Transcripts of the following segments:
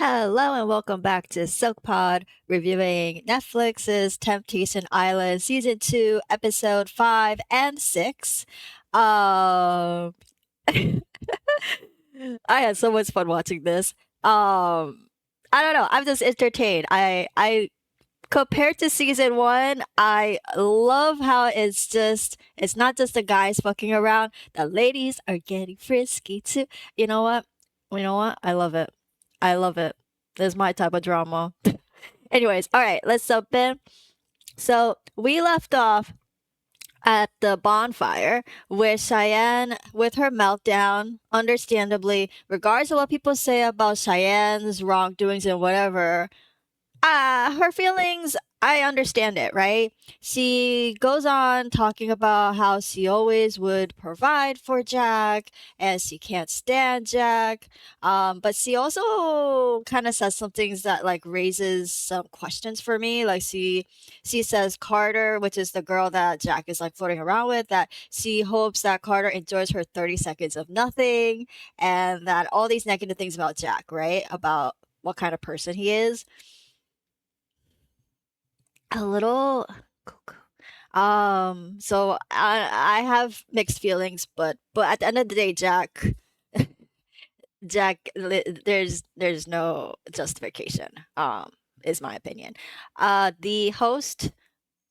Hello and welcome back to Silk Pod, reviewing Netflix's Temptation Island Season 2, Episode 5 and 6. Um, I had so much fun watching this. I don't know, I'm just entertained. I compared to season 1, I love how it's not just the guys fucking around, the ladies are getting frisky too. You know what? You know what? I love it. I love it. This is my type of drama. Anyways, all right, let's jump in. So we left off at the bonfire with Cheyenne with her meltdown, understandably, regardless of what people say about Cheyenne's wrongdoings and whatever. Her feelings, I understand it, right? She goes on talking about how she always would provide for Jack and she can't stand Jack. But she also kind of says some things that like raises some questions for me. Like she says Carter, which is the girl that Jack is like floating around with, that she hopes that Carter enjoys her 30 seconds of nothing and that all these negative things about Jack, right? About what kind of person he is. A little cuckoo. So I have mixed feelings, but at the end of the day, there's no justification. Is my opinion. The host,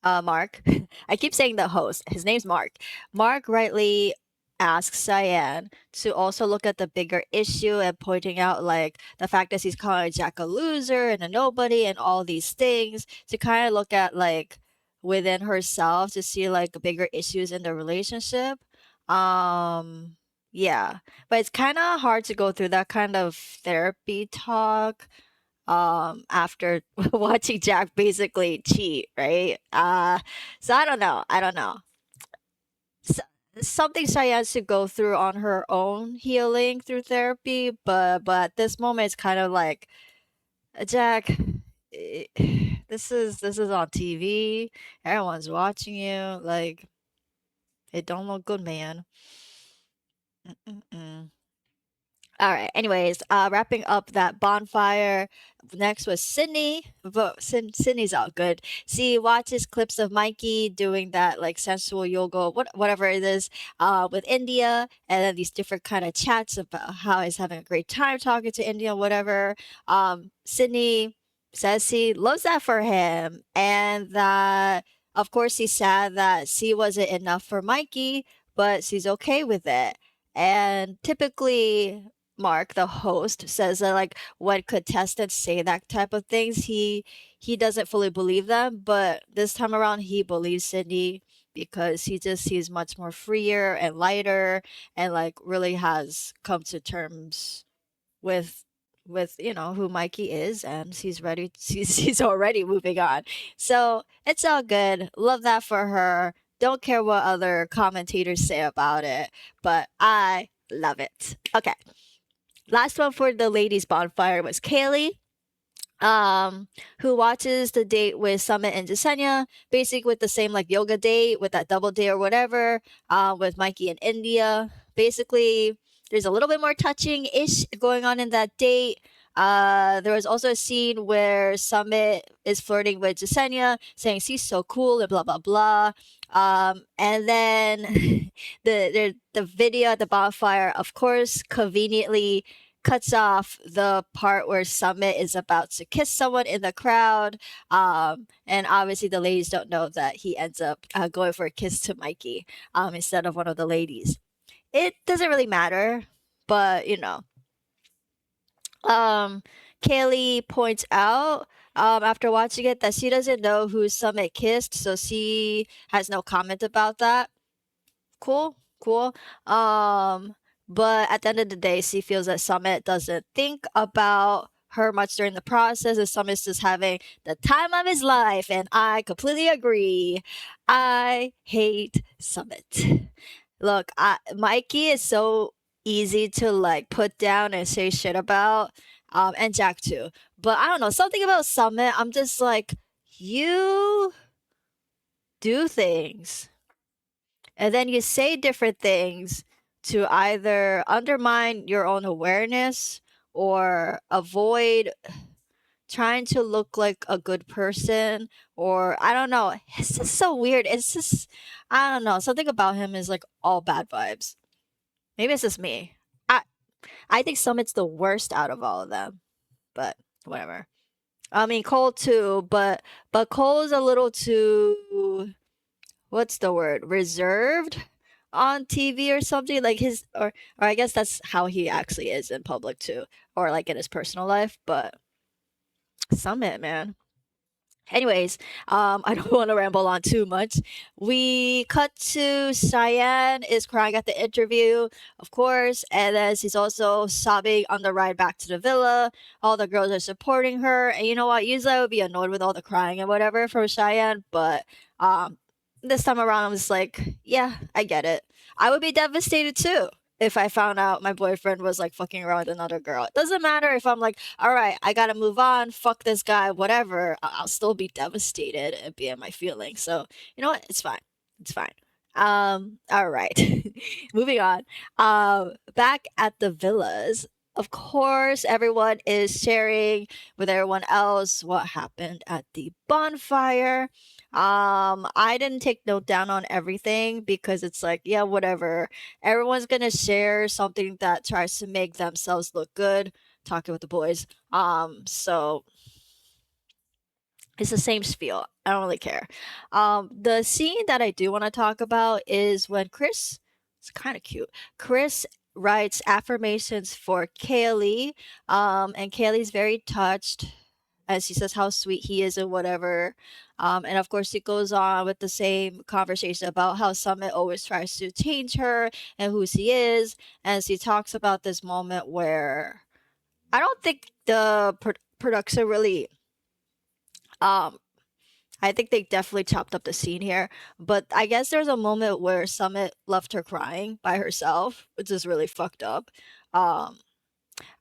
Mark. I keep saying the host. His name's Mark. Mark rightly asks Cyan to also look at the bigger issue and pointing out like the fact that he's calling Jack a loser and a nobody and all these things, to kind of look at like within herself to see like bigger issues in the relationship. Um yeah, but it's kind of hard to go through that kind of therapy talk after watching Jack basically cheat, right? So I don't know. S Something Cheyenne should go through on her own healing through therapy, but at this moment it's kind of like, Jack, eh, this is on TV. Everyone's watching you. Like, it don't look good, man. Mm-mm-mm. All right. Anyways, wrapping up that bonfire. Next was Sydney, but Sydney's all good. She watches clips of Mikey doing that like sensual yoga, whatever it is, with India, and then these different kind of chats about how he's having a great time talking to India, whatever. Sydney says she loves that for him, and that of course he's sad that she wasn't enough for Mikey, but she's okay with it. And typically Mark, the host, says that like when contestants say that type of things, he doesn't fully believe them. But this time around, he believes Sydney because he just sees much more freer and lighter, and like really has come to terms with who Mikey is, and he's ready. He's already moving on, so it's all good. Love that for her. Don't care what other commentators say about it, but I love it. Okay. Last one for the ladies bonfire was Kaylee, who watches the date with Summit and Jasenia, basically with the same like yoga date, with that double date or whatever, with Mikey and India. Basically, there's a little bit more touching ish going on in that date. There was also a scene where Summit is flirting with Jasenia, saying she's so cool and blah blah blah. And then the video at the bonfire, of course, conveniently cuts off the part where Summit is about to kiss someone in the crowd. And obviously, the ladies don't know that he ends up going for a kiss to Mikey instead of one of the ladies. It doesn't really matter, but um, Kaylee points out after watching it that she doesn't know who Summit kissed, so she has no comment about that. Cool, cool. But at the end of the day, she feels that Summit doesn't think about her much during the process, and Summit's just having the time of his life, and I completely agree. I hate Summit. Look, Mikey is so easy to like put down and say shit about, and Jack too. But I don't know, something about Summit, I'm just like, you do things and then you say different things to either undermine your own awareness or avoid trying to look like a good person, or I don't know. It's just so weird. It's just I don't know. Something about him is like all bad vibes. Maybe it's just me. I I think Summit's the worst out of all of them, but whatever. I mean Cole too, but Cole's a little too what's the word? Reserved on TV or something like his or I guess that's how he actually is in public too, or like in his personal life, but Summit, man. Anyways, I don't want to ramble on too much. We cut to Cheyenne is crying at the interview, of course, and then she's also sobbing on the ride back to the villa. All the girls are supporting her, and you know what? Usually I would be annoyed with all the crying and whatever from Cheyenne, but um, this time around I'm just like, yeah, I get it. I would be devastated too if I found out my boyfriend was like fucking around with another girl. It doesn't matter if I'm like, all right, I gotta move on, fuck this guy, whatever. I'll still be devastated and be in my feelings. So, you know what? It's fine. It's fine. All right. Moving on. Back at the villas. Of course, everyone is sharing with everyone else what happened at the bonfire. I didn't take note down on everything because it's like, yeah, whatever. Everyone's gonna share something that tries to make themselves look good. Talking with the boys. So it's the same spiel. I don't really care. The scene that I do want to talk about is when Chris, it's kind of cute. Chris writes affirmations for Kaylee, and Kaylee's very touched as he says how sweet he is and whatever. And of course, he goes on with the same conversation about how Summit always tries to change her and who she is. And she talks about this moment where I don't think the production really um I think they definitely chopped up the scene here, but I guess there's a moment where Summit left her crying by herself, which is really fucked up. Um,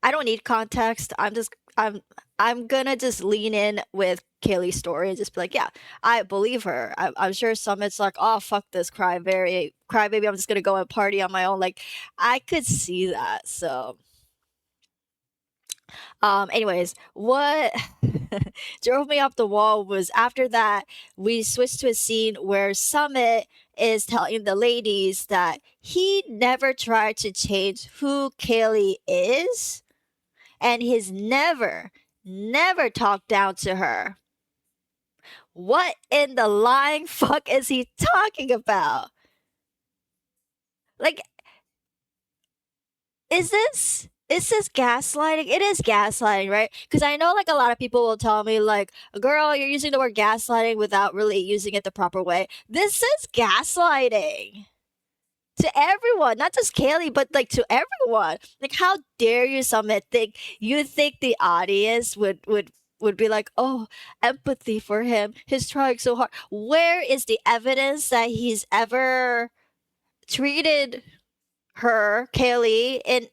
I don't need context. I'm gonna just lean in with Kaylee's story and just be like, yeah, I believe her. I'm sure Summit's like, oh fuck this cry baby. I'm just gonna go and party on my own. Like, I could see that. So anyways, what drove me up the wall was after that, we switched to a scene where Summit is telling the ladies that he never tried to change who Kaylee is, and he's never talked down to her. What in the lying fuck is he talking about? Like, is this gaslighting? It is gaslighting, right? Because I know like a lot of people will tell me like, girl, you're using the word gaslighting without really using it the proper way. This is gaslighting to everyone, not just Kaylee, but like to everyone. Like, how dare you, Summit, think you think the audience would be like, oh, empathy for him. He's trying so hard. Where is the evidence that he's ever treated her, Kaylee, in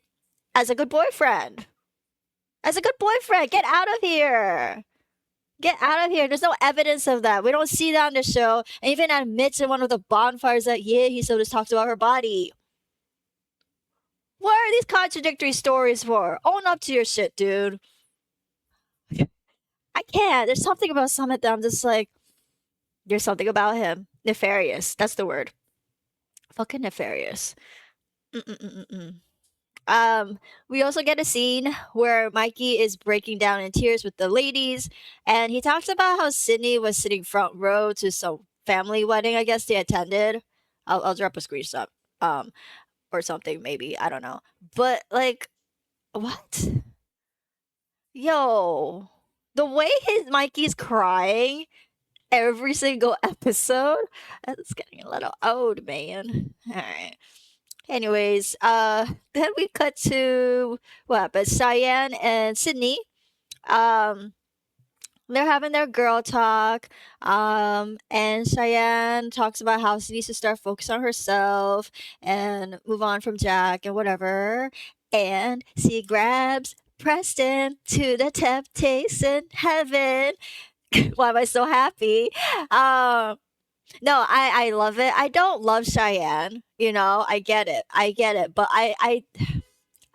as a good boyfriend? As a good boyfriend, get out of here. Get out of here. There's no evidence of that. We don't see that on the show. And even admits in one of the bonfires that, yeah, he still just talks about her body. What are these contradictory stories for? Own up to your shit, dude. I can't. There's something about Summit that I'm just like, there's something about him. Nefarious. That's the word. Fucking nefarious. Mm-mm-mm-mm. Um, we also get a scene where Mikey is breaking down in tears with the ladies, and he talks about how Sydney was sitting front row to some family wedding, I guess they attended. I'll drop a screenshot, um, or something maybe, I don't know. But like, what? Yo, the way his Mikey's crying every single episode, that's getting a little old, man. All right. Anyways, then we cut to what? But Cheyenne and Sydney, um, they're having their girl talk. And Cheyenne talks about how she needs to start focusing on herself and move on from Jack and whatever. And she grabs Preston to the temptation heaven. Why am I so happy? Um, no, I love it. I don't love Cheyenne. You know, I get it. I get it. But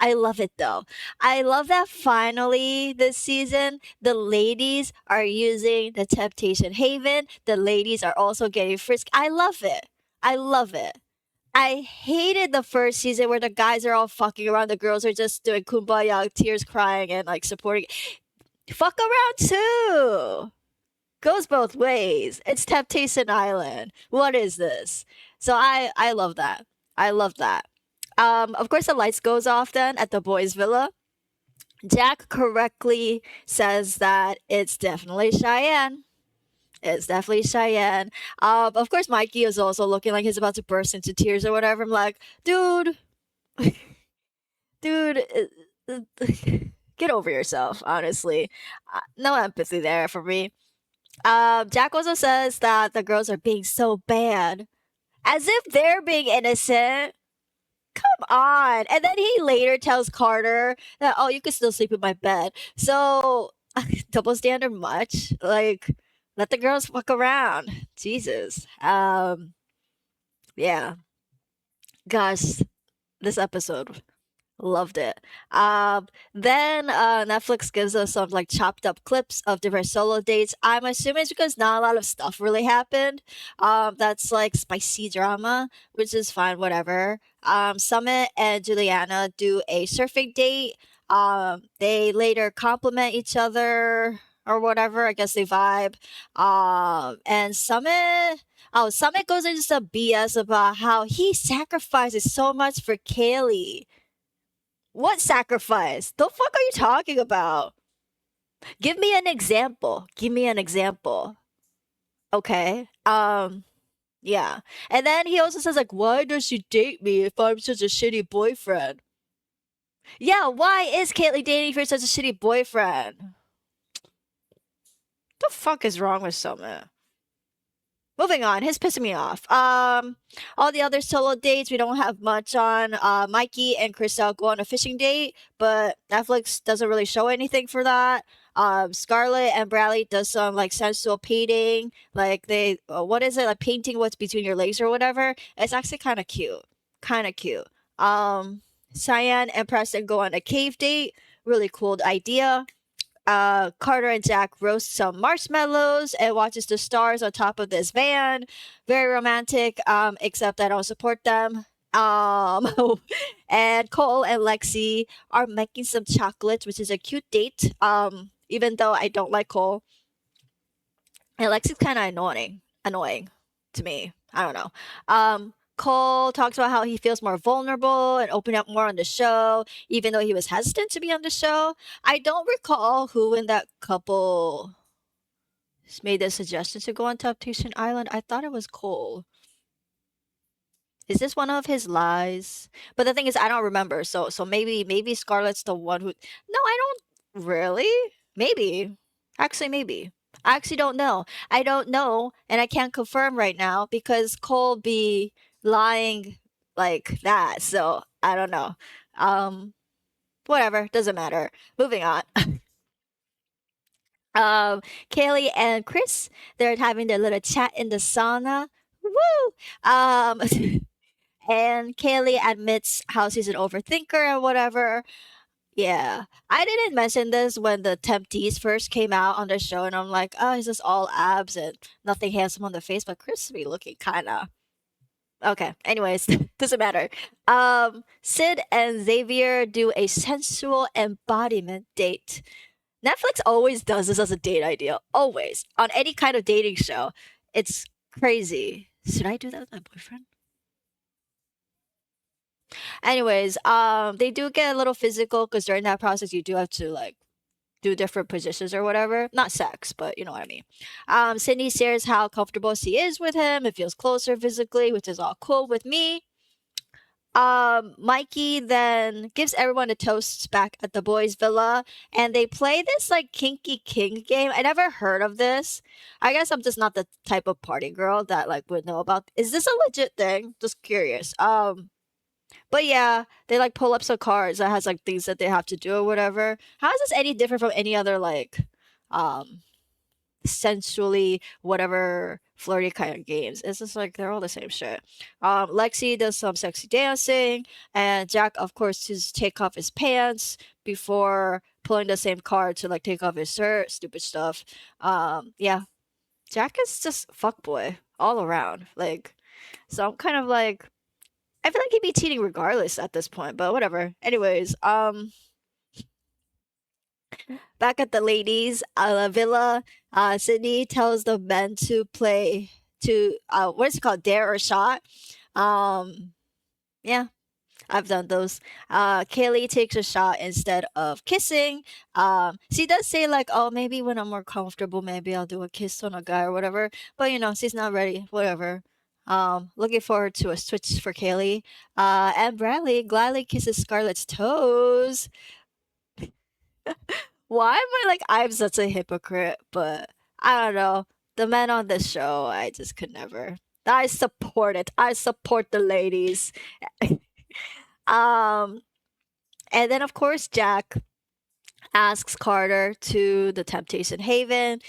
I love it though. I love that finally this season the ladies are using the Temptation Haven. The ladies are also getting frisked. I love it. I love it. I hated the first season where the guys are all fucking around, the girls are just doing kumbaya, tears crying and like supporting. Fuck around too. Goes both ways. It's Temptation Island. What is this? So I love that. I love that. Of course the lights goes off then at the boys' villa. Jack correctly says that it's definitely Cheyenne. It's definitely Cheyenne. Of course, Mikey is also looking like he's about to burst into tears or whatever. I'm like, dude, dude, get over yourself. Honestly, no empathy there for me. Jack also says that the girls are being so bad, as if they're being innocent. Come on. And then he later tells Carter that, oh, you can still sleep in my bed. So, double standard much? Like, let the girls fuck around. Jesus. Yeah. Gosh, this episode loved it. Then Netflix gives us some like chopped up clips of different solo dates. I'm assuming it's because not a lot of stuff really happened. That's like spicy drama, which is fine, whatever. Summit and Juliana do a surfing date. They later compliment each other or whatever. I guess they vibe. And Summit goes into some BS about how he sacrifices so much for Kaylee. What sacrifice? The fuck are you talking about? Give me an example. Give me an example. Okay. Yeah. And then he also says like, why does she date me if I'm such a shitty boyfriend? Yeah, why is Caitlyn dating if you're such a shitty boyfriend? The fuck is wrong with Summit? Moving on, he's pissing me off. All the other solo dates we don't have much on. Mikey and Crystal go on a fishing date, but Netflix doesn't really show anything for that. Scarlett and Bradley does some like sensual painting, like they what is it like painting what's between your legs or whatever. It's actually kind of cute, kind of cute. Cyan and Preston go on a cave date. Really cool idea. Carter and Jack roast some marshmallows and watches the stars on top of this van. Very romantic, except I don't support them. Um, and Cole and Lexi are making some chocolates, which is a cute date. Even though I don't like Cole. And Lexi's kind of annoying to me. I don't know. Cole talks about how he feels more vulnerable and open up more on the show, even though he was hesitant to be on the show. I don't recall who in that couple made the suggestion to go on Temptation Island. I thought it was Cole. Is this one of his lies? But the thing is, I don't remember. So maybe Scarlett's the one who. No, I don't really. Maybe, actually, maybe. I actually don't know. I don't know, and I can't confirm right now because Cole be lying like that. So I don't know. Um, Whatever, doesn't matter. Moving on. Kaylee and Chris, they're having their little chat in the sauna. Woo! And Kaylee admits how she's an overthinker and whatever. Yeah. I didn't mention this when the Temptees first came out on the show, and I'm like, oh, it's just all abs and nothing handsome on the face, but Chris be looking kinda okay. Anyways, doesn't matter. Sid and Xavier do a sensual embodiment date. Netflix always does this as a date idea. Always. On any kind of dating show. It's crazy. Should I do that with my boyfriend? Anyways, they do get a little physical because during that process you do have to like do different positions or whatever. Not sex, but you know what I mean. Sydney shares how comfortable she is with him. It feels closer physically, which is all cool with me. Mikey then gives everyone a toast back at the boys' villa, and they play this like kinky king game. I never heard of this. I guess I'm just not the type of party girl that like would know about. Is this a legit thing? Just curious. But yeah, they like pull up some cards that has like things that they have to do or whatever. How is this any different from any other like um sensually whatever flirty kind of games. It's just like they're all the same shit. Lexi does some sexy dancing, and Jack, of course, just take off his pants before pulling the same card to like take off his shirt. Stupid stuff. Yeah, Jack is just fuckboy all around. Like, so I'm kind of like, I feel like he'd be cheating regardless at this point, but whatever. Anyways, back at the ladies' villa, Sydney tells the men to play to what is it called, dare or shot. Um, yeah, I've done those. Kaylee takes a shot instead of kissing. She does say like, oh, maybe when I'm more comfortable, maybe I'll do a kiss on a guy or whatever. But she's not ready. Whatever. Looking forward to a switch for Kaylee. And Bradley gladly kisses Scarlett's toes. Why am I like I'm such a hypocrite? But I don't know. The men on this show, I just could never. I support it. I support the ladies. um, and then of course Jack asks Carter to the Temptation Haven.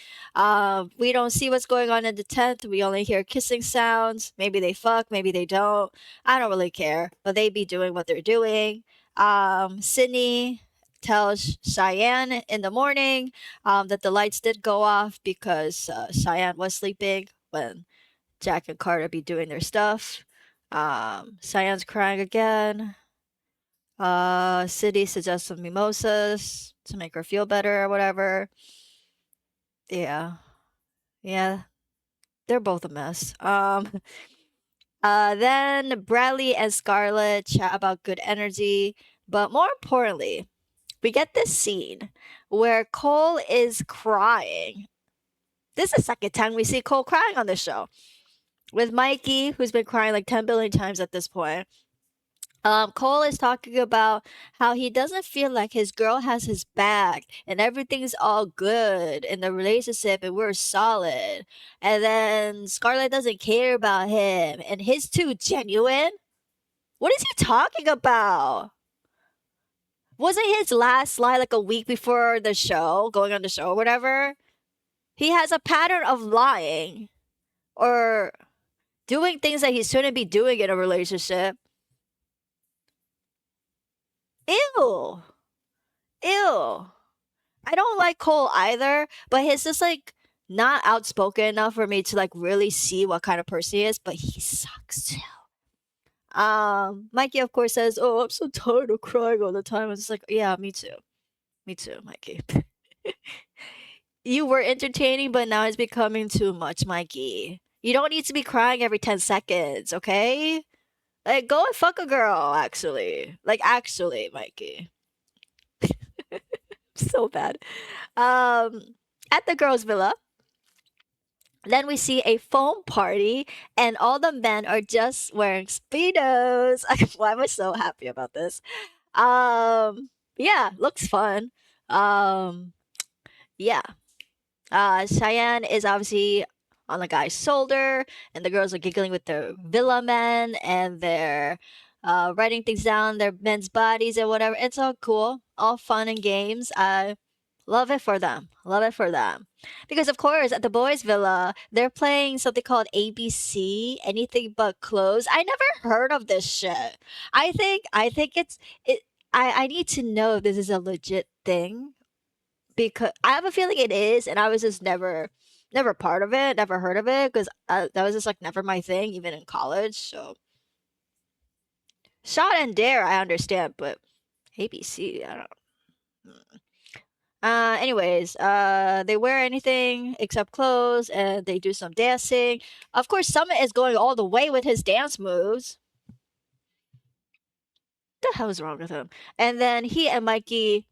We don't see what's going on in the tent. We only hear kissing sounds. Maybe they fuck, maybe they don't. I don't really care, but they be doing what they're doing. Sydney tells Cheyenne in the morning that the lights did go off because Cheyenne was sleeping when Jack and Carter be doing their stuff. Cheyenne's crying again. City suggests some mimosas to make her feel better or whatever. Yeah. Yeah. They're both a mess. Then Bradley and Scarlett chat about good energy, but more importantly, we get this scene where Cole is crying. This is the second time we see Cole crying on this show. With Mikey, who's been crying like 10 billion times at this point. Cole is talking about how he doesn't feel like his girl has his back and everything's all good in the relationship and we're solid. And then Scarlett doesn't care about him and he's too genuine. What is he talking about? Wasn't his last slide like a week before the show, going on the show or whatever? He has a pattern of lying or doing things that he shouldn't be doing in a relationship. Ew. Ew. I don't like Cole either, but he's just like not outspoken enough for me to like really see what kind of person he is, but he sucks too. Mikey of course says, "Oh, I'm so tired of crying all the time." It's like, "Yeah, me too. Me too, Mikey." You were entertaining, but now it's becoming too much, Mikey. You don't need to be crying every 10 seconds, okay? Like, go and fuck a girl, actually. Like, actually, Mikey. So bad. At the girls' villa, then we see a foam party, and all the men are just wearing speedos. Why am I so happy about this? Yeah, looks fun. Um, yeah. Cheyenne is obviously on the guy's shoulder, and the girls are giggling with their villa men, and they're writing things down, their men's bodies and whatever. It's all cool, all fun and games. I love it for them. Love it for them. Because of course, at the boys' villa, they're playing something called ABC, Anything But Clothes. I never heard of this shit. I think it's it. I need to know if this is a legit thing because I have a feeling it is, and I was just never part of it, never heard of it because that was just like never my thing, even in college. So shot and dare, I understand, but ABC, I don't. Mm. Anyways, they wear anything except clothes, and they do some dancing. Of course, Summit is going all the way with his dance moves. The hell is wrong with him? And then he and Mikey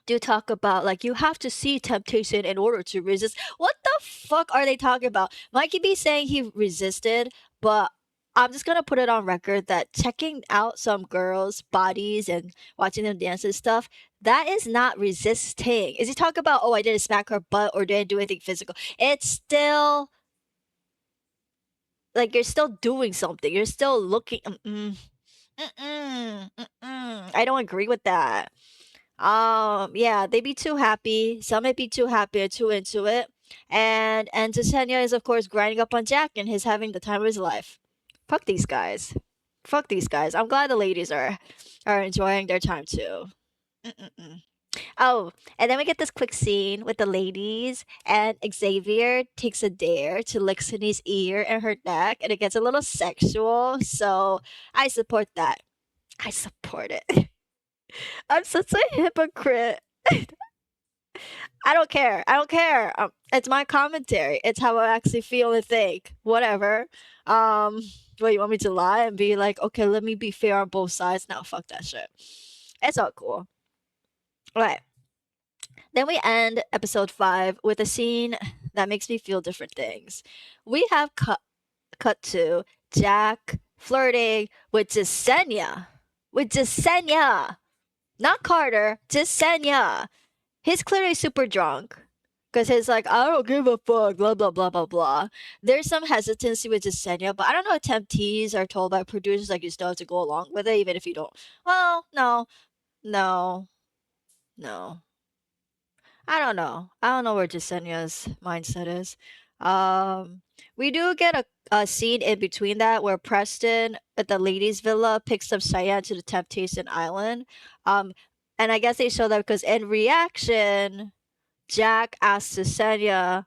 do talk about like you have to see temptation in order to resist. What the fuck are they talking about? Mikey be saying he resisted, but I'm just gonna put it on record that checking out some girls' bodies and watching them dance and stuff, that is not resisting. Is he talking about, oh, I didn't smack her butt or didn't do anything physical? It's still like you're still doing something. You're still looking. I don't agree with that. Yeah, they be too happy. Some may be too happy or too into it. And Jasenia is of course grinding up on Jack and he's having the time of his life. Fuck these guys. Fuck these guys. I'm glad the ladies are enjoying their time too. Mm-mm-mm. Oh, and then we get this quick scene with the ladies, and Xavier takes a dare to lick Sydney's ear and her neck, and it gets a little sexual. So I support that. I support it. I'm such a hypocrite. I don't care. I don't care. It's my commentary. It's how I actually feel and think. Whatever. Um, what you want me to lie and be like, okay, let me be fair on both sides? No, fuck that shit. It's all cool. Right. Then we end episode 5 with a scene that makes me feel different things. We have cut to Jack flirting with Jasenia. With Jasenia. Not Carter, Jasenia. He's clearly super drunk. Because he's like, I don't give a fuck, blah, blah, blah, blah, blah. There's some hesitancy with Jasenia, but I don't know if temptees are told by producers, like, you still have to go along with it, even if you don't. Well, no, no, no. I don't know. I don't know where Jasenia's mindset is. Um, we do get a scene in between that where Preston at the ladies' villa picks up Cheyenne to the Temptation Island. Um, and I guess they show that because in reaction, Jack asks Jasenia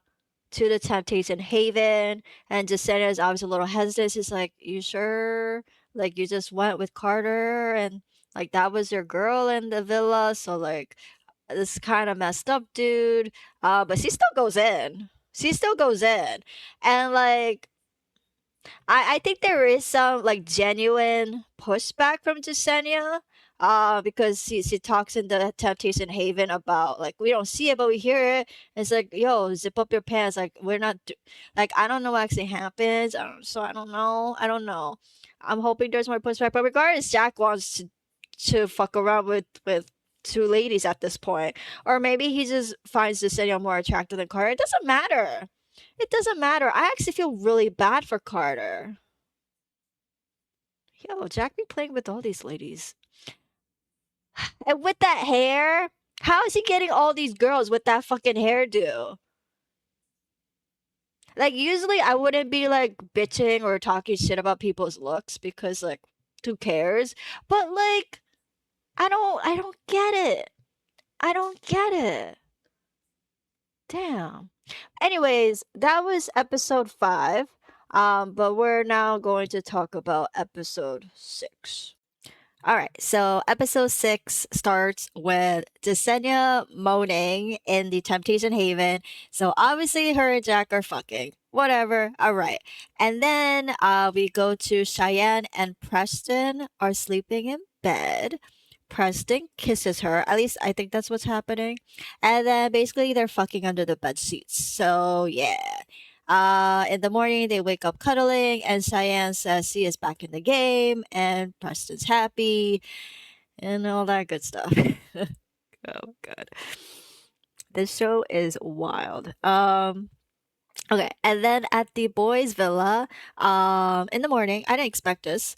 to the Temptation Haven, and Jasenia is obviously a little hesitant. He's like, "You sure? Like you just went with Carter, and like that was your girl in the villa, so like." This kind of messed up dude. But she still goes in. She still goes in. And like I think there is some like genuine pushback from Jasenia. Because she talks in the Temptation Haven about like we don't see it but we hear it. It's like, yo, zip up your pants. Like we're not like I don't know what actually happens. So I don't know. I don't know. I'm hoping there's more pushback. But regardless, Jack wants to fuck around with two ladies at this point. Or maybe he just finds Jasenia more attractive than Carter. It doesn't matter. It doesn't matter. I actually feel really bad for Carter. Yo, Jack be playing with all these ladies. And with that hair, how is he getting all these girls with that fucking hairdo? Like, usually I wouldn't be like bitching or talking shit about people's looks because, like, who cares? But, like, I don't get it. I don't get it. Damn. Anyways, that was episode 5. But we're now going to talk about episode 6. All right, so episode 6 starts with Jasenia moaning in the Temptation Haven. So obviously, her and Jack are fucking. Whatever. All right. And then we go to Cheyenne and Preston are sleeping in bed. Preston kisses her. At least I think that's what's happening. And then basically they're fucking under the bed sheets. So yeah. In the morning, they wake up cuddling, and Cheyenne says she is back in the game, and Preston's happy, and all that good stuff. Oh god, this show is wild. Okay, and then at the boys' villa, in the morning, I didn't expect this.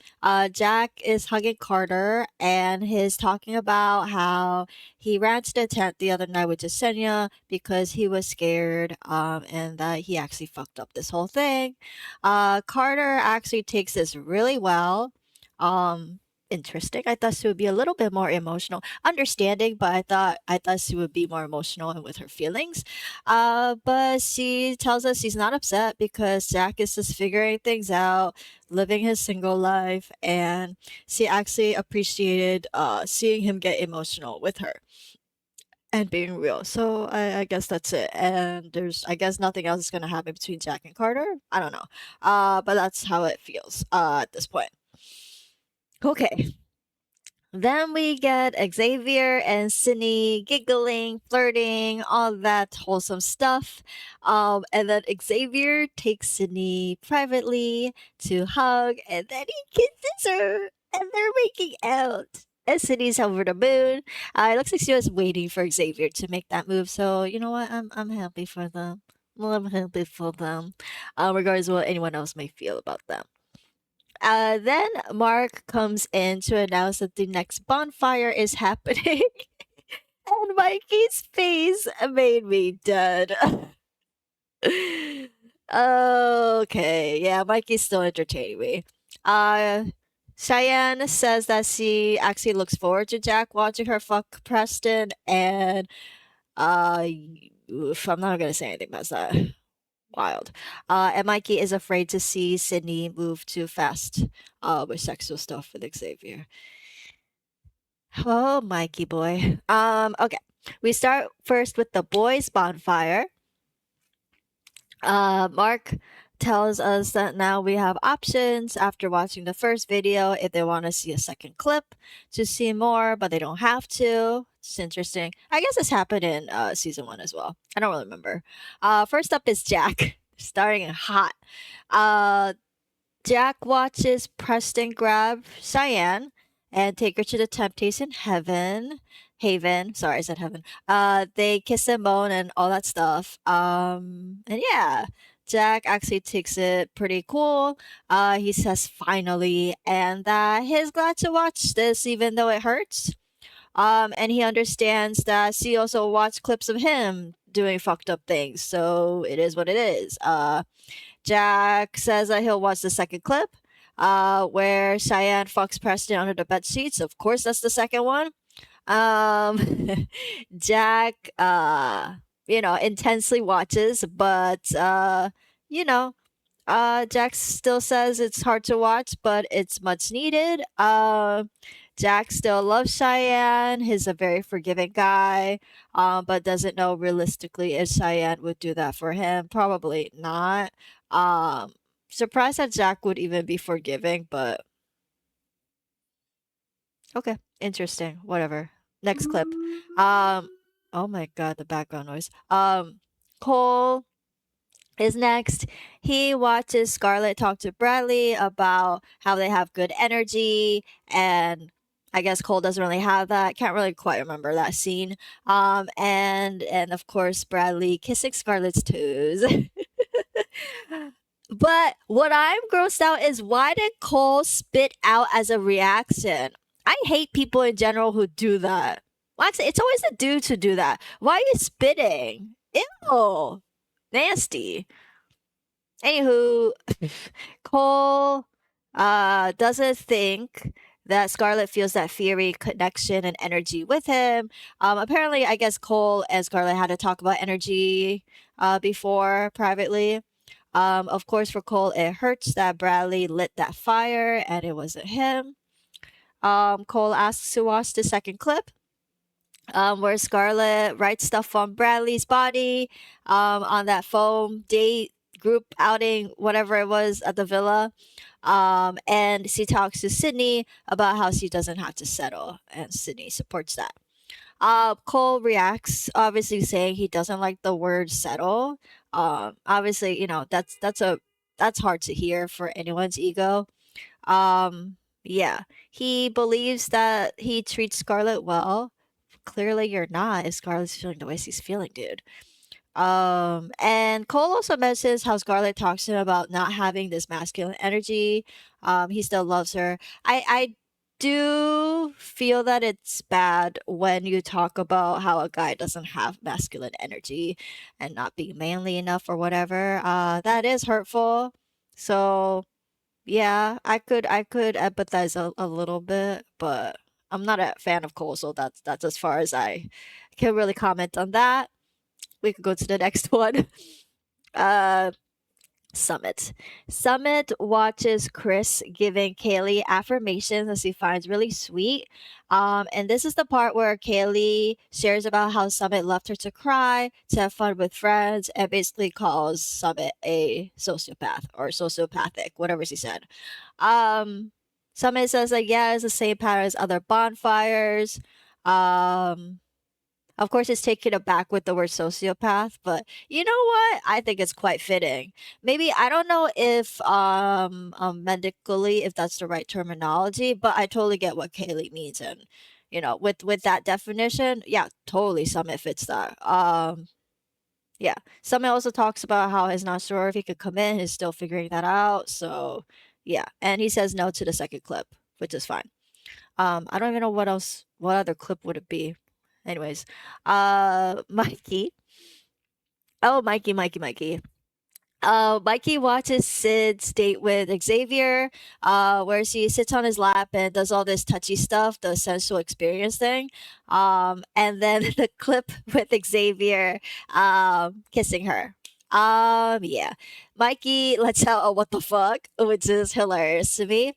Jack is hugging Carter and he's talking about how he ran to the tent the other night with Jasenia because he was scared, and that he actually fucked up this whole thing. Carter actually takes this really well. Um, Interesting. I thought she would be a little bit more emotional, understanding, but I thought she would be more emotional and with her feelings. But she tells us she's not upset because Jack is just figuring things out, living his single life, and she actually appreciated seeing him get emotional with her and being real. So I guess that's it. And there's I guess nothing else is gonna happen between Jack and Carter. I don't know. But that's how it feels at this point. Okay. Then we get Xavier and Sydney giggling, flirting, all that wholesome stuff. And then Xavier takes Sydney privately to hug, and then he kisses her, and they're making out. And Sydney's over the moon. It looks like she was waiting for Xavier to make that move. So you know what? I'm happy for them. Well, I'm happy for them, regardless of what anyone else may feel about them. Then Mark comes in to announce that the next bonfire is happening. And Mikey's face made me dead. Okay, yeah, Mikey's still entertaining me. Uh, Cheyenne says that she actually looks forward to Jack watching her fuck Preston, and oof, I'm not gonna say anything about that. Wild. And Mikey is afraid to see Sydney move too fast with sexual stuff with Xavier. Oh, Mikey boy. Okay. We start first with the boys' bonfire. Mark tells us that now we have options after watching the first video if they want to see a second clip to see more, but they don't have to. It's interesting. I guess this happened in season 1 as well. I don't really remember. First up is Jack, starting in hot. Uh, Jack watches Preston grab Cheyenne and take her to the Temptation Heaven. Haven. Sorry, I said heaven. They kiss and bone and all that stuff. And yeah, Jack actually takes it pretty cool. He says finally, and that he's glad to watch this even though it hurts. And he understands that she also watched clips of him doing fucked up things, so it is what it is. Jack says that he'll watch the second clip, where Cheyenne fucks Preston under the bed sheets. Of course, that's the second one. Jack, intensely watches, but you know, Jack still says it's hard to watch, but it's much needed. Jack still loves Cheyenne. He's a very forgiving guy, but doesn't know realistically if Cheyenne would do that for him. Probably not. Um, Surprised that Jack would even be forgiving, but okay, interesting. Whatever. Next clip. Oh my god, the background noise. Cole is next. He watches Scarlett talk to Bradley about how they have good energy, and I guess Cole doesn't really have that. Can't really quite remember that scene. And of course Bradley kissing Scarlett's toes. But what I'm grossed out is, why did Cole spit out as a reaction? I hate people in general who do that. Well, actually, it's always the dudes who do that. Why are you spitting? Ew. Nasty. Anywho, Cole doesn't think that Scarlett feels that fiery connection and energy with him. Apparently, I guess Cole and Scarlett had to talk about energy before privately. Of course, for Cole, it hurts that Bradley lit that fire and it wasn't him. Cole asks to watch the second clip, where Scarlett writes stuff on Bradley's body, on that foam date group outing, whatever it was at the villa. And she talks to Sydney about how she doesn't have to settle, and Sydney supports that. Cole reacts, obviously saying he doesn't like the word settle. Obviously, that's hard to hear for anyone's ego. Yeah, he believes that he treats Scarlett well. Clearly, you're not, if Scarlett's feeling the way she's feeling, dude. And Cole also mentions how Scarlett talks to him about not having this masculine energy. He still loves her. I do feel that it's bad when you talk about how a guy doesn't have masculine energy and not being manly enough or whatever. That is hurtful. So yeah, I could empathize a little bit, but I'm not a fan of Cole, so that's as far as I can really comment on that. We could go to the next one. Uh, Summit. Summit watches Chris giving Kaylee affirmations that she finds really sweet. And this is the part where Kaylee shares about how Summit left her to cry, to have fun with friends, and basically calls Summit a sociopath or sociopathic, whatever she said. Um, Summit says that, yeah, it's the same pattern as other bonfires. Um, of course, it's taken aback with the word sociopath, but you know what? I think it's quite fitting. Maybe I don't know if medically if that's the right terminology, but I totally get what Kaylee means, and with that definition, yeah, totally, Summit fits that. Yeah, Summit also talks about how he's not sure if he could come in. He's still figuring that out. So yeah, and he says no to the second clip, which is fine. I don't even know what other clip would it be. Anyways, Mikey. Oh, Mikey. Mikey watches Sid's date with Xavier, where she sits on his lap and does all this touchy stuff, the sensual experience thing. And then the clip with Xavier kissing her. Yeah. Mikey lets out a what the fuck, which is hilarious to me.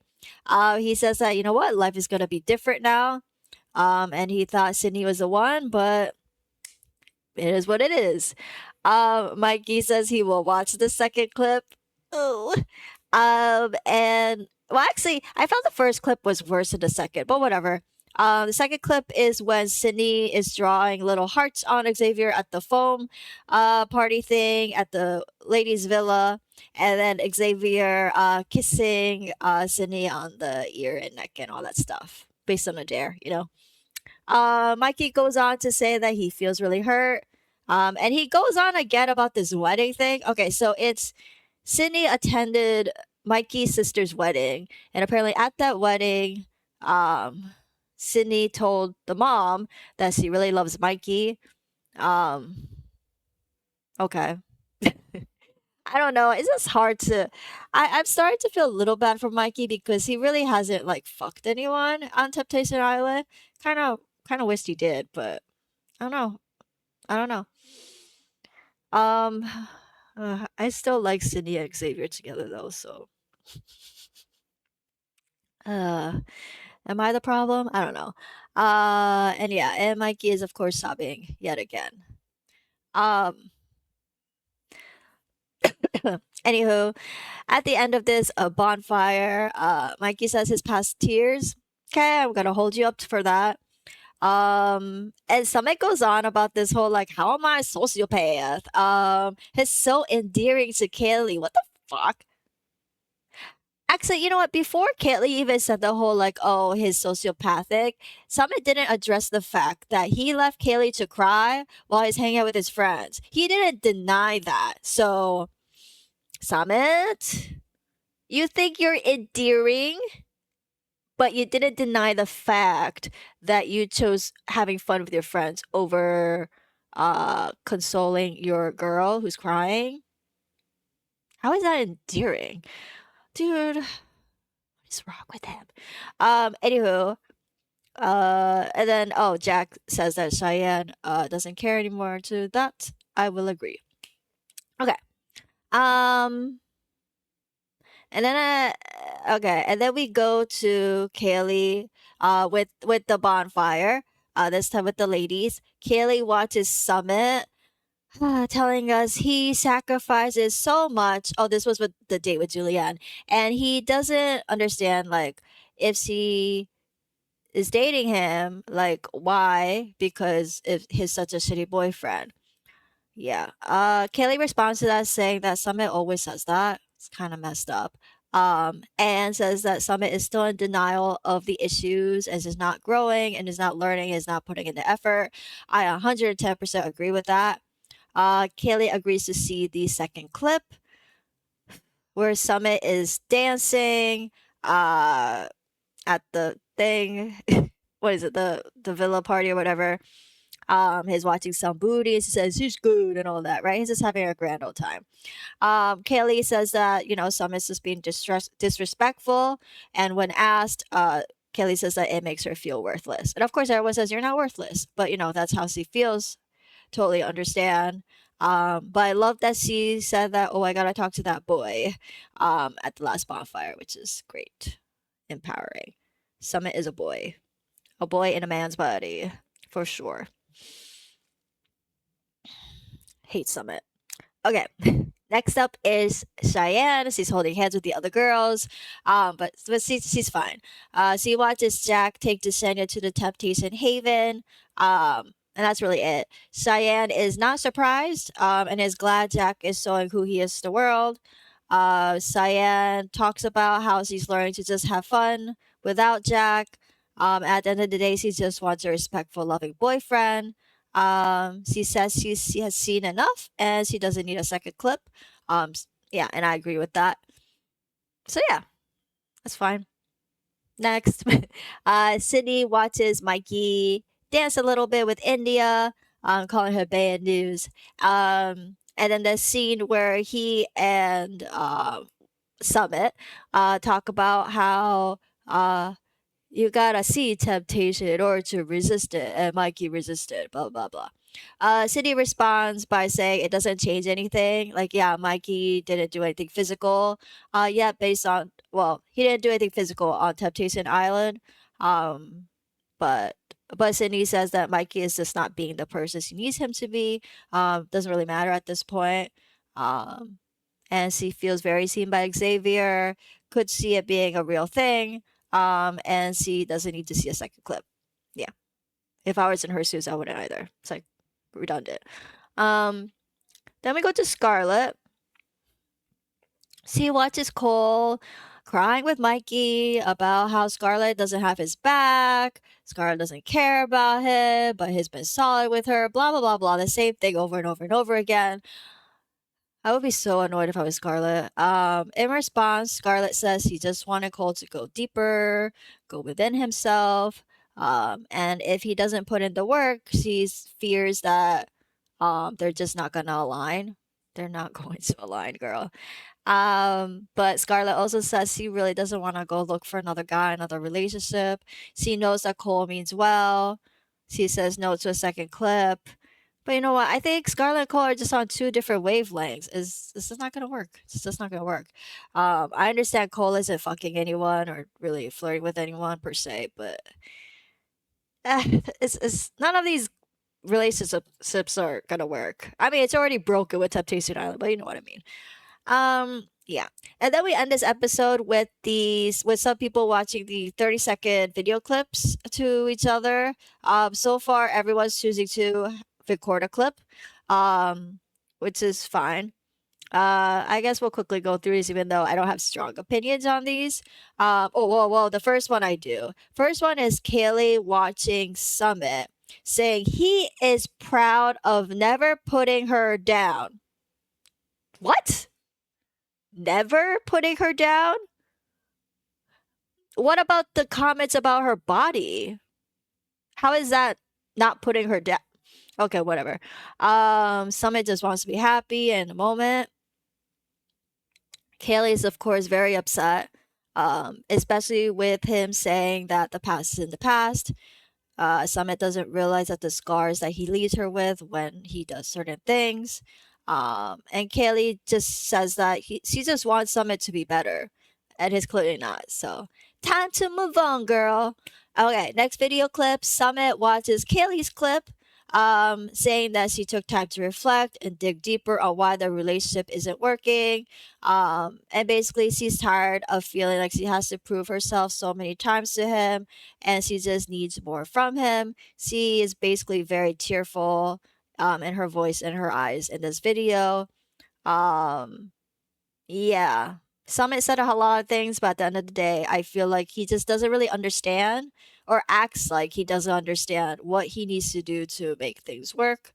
He says that, you know what, life is going to be different now. And he thought Sydney was the one, but it is what it is. Mikey says he will watch the second clip. Oh. And well, actually, I felt the first clip was worse than the second, but whatever. The second clip is when Sydney is drawing little hearts on Xavier at the foam party thing at the ladies' villa, and then Xavier kissing Sydney on the ear and neck and all that stuff based on a dare, you know. Mikey goes on to say that he feels really hurt. And he goes on again about this wedding thing. Okay, so it's Sydney attended Mikey's sister's wedding, and apparently at that wedding, Sydney told the mom that she really loves Mikey. Um, okay. I don't know. It's just hard to. I'm starting to feel a little bad for Mikey because he really hasn't like fucked anyone on Temptation Island. Kind of wished he did, but I don't know. I don't know. Um, I still like Sydney and Xavier together though. So, uh, am I the problem? I don't know. And yeah, and Mikey is of course sobbing yet again. Um, anywho, at the end of this bonfire, Mikey says his past tears. Okay, I'm gonna hold you up for that. And Summit goes on about this whole like, how am I a sociopath? He's so endearing to Kaylee. What the fuck? Actually, you know what? Before Kaylee even said the whole like, oh, he's sociopathic, Summit didn't address the fact that he left Kaylee to cry while he's hanging out with his friends. He didn't deny that. So, Summit, you think you're endearing, but you didn't deny the fact that you chose having fun with your friends over consoling your girl who's crying. How is that endearing? Dude, what is wrong with him? Anywho, and then oh, Jack says that Cheyenne doesn't care anymore. To that, I will agree. Okay. Um, and then okay, and then we go to Kaylee with the bonfire. This time with the ladies. Kaylee watches Summit telling us he sacrifices so much. Oh, this was with the date with Julianne, and he doesn't understand like if she is dating him, like why? Because if he's such a shitty boyfriend. Yeah. Kaylee responds to that saying that Summit always says that. It's kind of messed up. And says that Summit is still in denial of the issues and is not growing and is not learning, is not putting in the effort. I 110% agree with that. Kaylee agrees to see the second clip where Summit is dancing at the thing. What is it? The villa party or whatever. He's watching some booties. He says he's good and all that, right? He's just having a grand old time. Kaylee says that, you know, Summit's just being disrespectful. And when asked, Kaylee says that it makes her feel worthless. And of course, everyone says you're not worthless. But, you know, that's how she feels. Totally understand. But I love that she said that, oh, I got to talk to that boy at the last bonfire, which is great. Empowering. Summit is a boy in a man's body, for sure. Hate Summit. Okay. Next up is Cheyenne. She's holding hands with the other girls, but she's fine. She watches Jack take Desenia to the Temptation Haven, and that's really it. Cheyenne is not surprised, and is glad Jack is showing who he is to the world. Cheyenne talks about how she's learning to just have fun without Jack. At the end of the day, she just wants a respectful, loving boyfriend. She says she has seen enough and she doesn't need a second clip. Yeah, and I agree with that. So yeah, that's fine. Next, Sydney watches Mikey dance a little bit with India, calling her bad news. And then the scene where he and Summit talk about how you gotta see temptation in order to resist it, and Mikey resisted, blah blah blah. Cindy responds by saying it doesn't change anything. Like, yeah, Mikey didn't do anything physical yet, based on, well, he didn't do anything physical on Temptation Island. Um, but Cindy says that Mikey is just not being the person she needs him to be. Doesn't really matter at this point. Um, and she feels very seen by Xavier, could see it being a real thing, and she doesn't need to see a second clip. Yeah. If I was in her shoes, I wouldn't either. It's like redundant. Um, then we go to Scarlet. She watches Cole crying with Mikey about how Scarlet doesn't have his back. Scarlet doesn't care about him, but he's been solid with her. Blah blah blah blah. The same thing over and over and over again. I would be so annoyed if I was Scarlet. In response, Scarlet says he just wanted Cole to go deeper, go within himself. And if he doesn't put in the work, she fears that they're just not gonna align. They're not going to align, girl. But Scarlett also says she really doesn't want to go look for another guy, another relationship. She knows that Cole means well. She says no to a second clip. But you know what? I think Scarlett and Cole are just on two different wavelengths. Is this is not gonna work? It's just not gonna work. I understand Cole isn't fucking anyone or really flirting with anyone per se, but it's none of these relationships are gonna work. I mean, it's already broken with Temptation Island, but you know what I mean. Yeah. And then we end this episode with some people watching the 30-second video clips to each other. So far everyone's choosing to record a clip, which is fine. I guess we'll quickly go through these, even though I don't have strong opinions on these. Whoa. The first one I do. First one is Kaylee watching Summit saying he is proud of never putting her down. What? Never putting her down? What about the comments about her body? How is that not putting her down? Okay, whatever. Summit just wants to be happy in the moment. Kaylee is, of course, very upset, especially with him saying that the past is in the past. Summit doesn't realize that the scars that he leaves her with when he does certain things. And Kaylee just says that she just wants Summit to be better, and he's clearly not. So, time to move on, girl. Okay, next video clip. Summit watches Kaylee's clip, saying that she took time to reflect and dig deeper on why the relationship isn't working. And basically, she's tired of feeling like she has to prove herself so many times to him, and she just needs more from him. She is basically very tearful, in her voice and her eyes in this video. Um, yeah. Summit said a lot of things, but at the end of the day, I feel like he just doesn't really understand, or acts like he doesn't understand what he needs to do to make things work.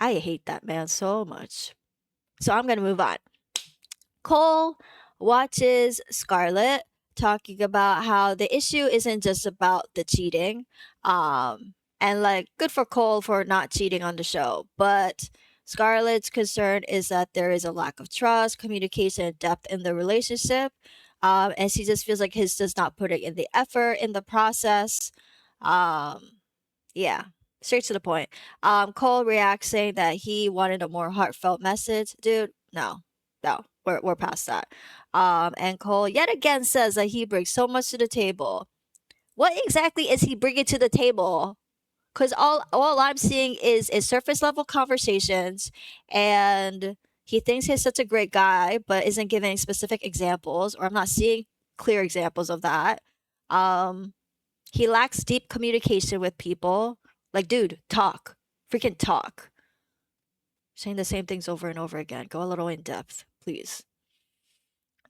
I hate that man so much. So I'm going to move on. Cole watches Scarlet talking about how the issue isn't just about the cheating. And like, good for Cole for not cheating on the show, but Scarlett's concern is that there is a lack of trust, communication, and depth in the relationship. And she just feels like he's just not putting in the effort in the process. Yeah, straight to the point. Cole reacts saying that he wanted a more heartfelt message. Dude, no, we're past that. And Cole yet again says that he brings so much to the table. What exactly is he bringing to the table? Because all I'm seeing is surface level conversations, and he thinks he's such a great guy, but isn't giving specific examples, or I'm not seeing clear examples of that. He lacks deep communication with people. Like, dude, talk, freaking talk. Saying the same things over and over again. Go a little in depth, please.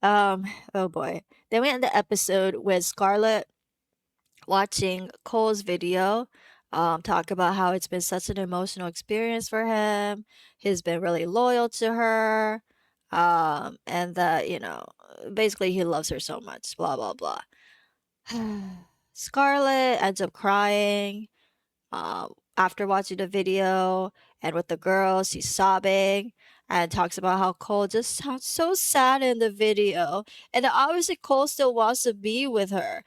Oh boy. Then we end the episode with Scarlett watching Cole's video, talk about how it's been such an emotional experience for him. He's been really loyal to her, and that, basically he loves her so much, blah, blah, blah. Scarlett ends up crying, after watching the video and with the girls, she's sobbing and talks about how Cole just sounds so sad in the video. And obviously Cole still wants to be with her.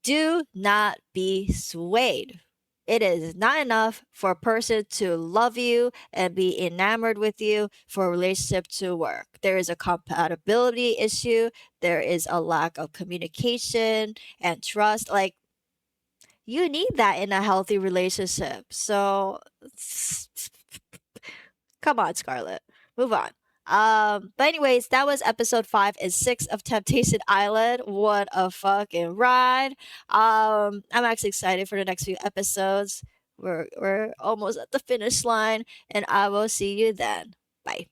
Do not be swayed. It is not enough for a person to love you and be enamored with you for a relationship to work. There is a compatibility issue, there is a lack of communication and trust. Like, you need that in a healthy relationship. So, come on, Scarlett. Move on. But anyways, that was episode 5 and 6 of Temptation Island. What a fucking ride. I'm actually excited for the next few episodes. We're almost at the finish line, and I will see you then. Bye.